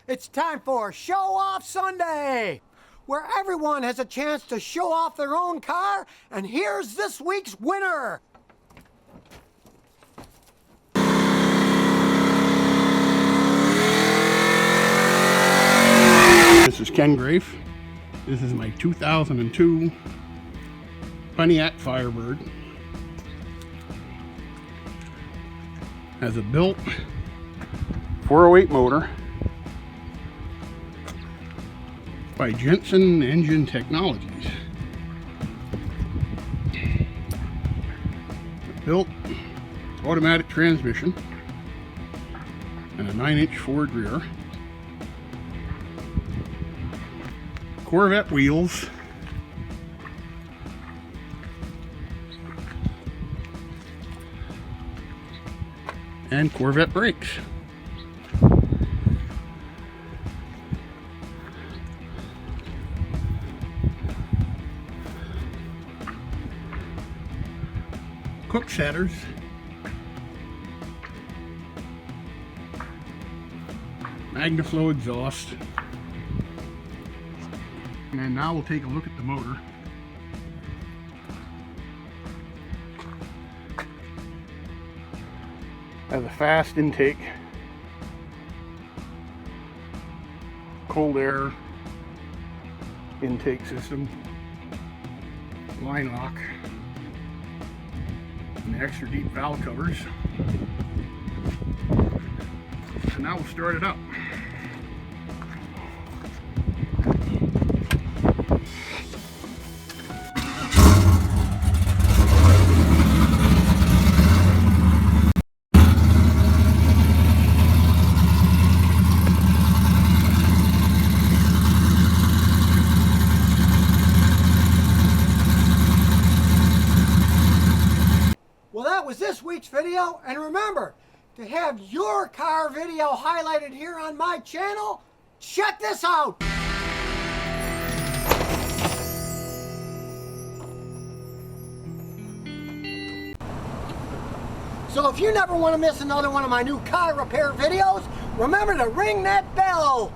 It's time for Show Off Sunday, where everyone has a chance to show off their own car, and here's this week's winner. This is Ken Grafe. This is my 2002 Pontiac Firebird. Has a built 408 motor by Jensen Engine Technologies. Built automatic transmission and a 9-inch Ford rear. Corvette wheels. And Corvette brakes. Cook setters. Magnaflow exhaust. And now we'll take a look at the motor. Has a fast intake, cold air intake system, line lock, and the extra deep valve covers. So now we'll start it up. Well, that was this week's video, and remember, to have your car video highlighted here on my channel, check this out! So if you never want to miss another one of my new car repair videos, remember to ring that bell!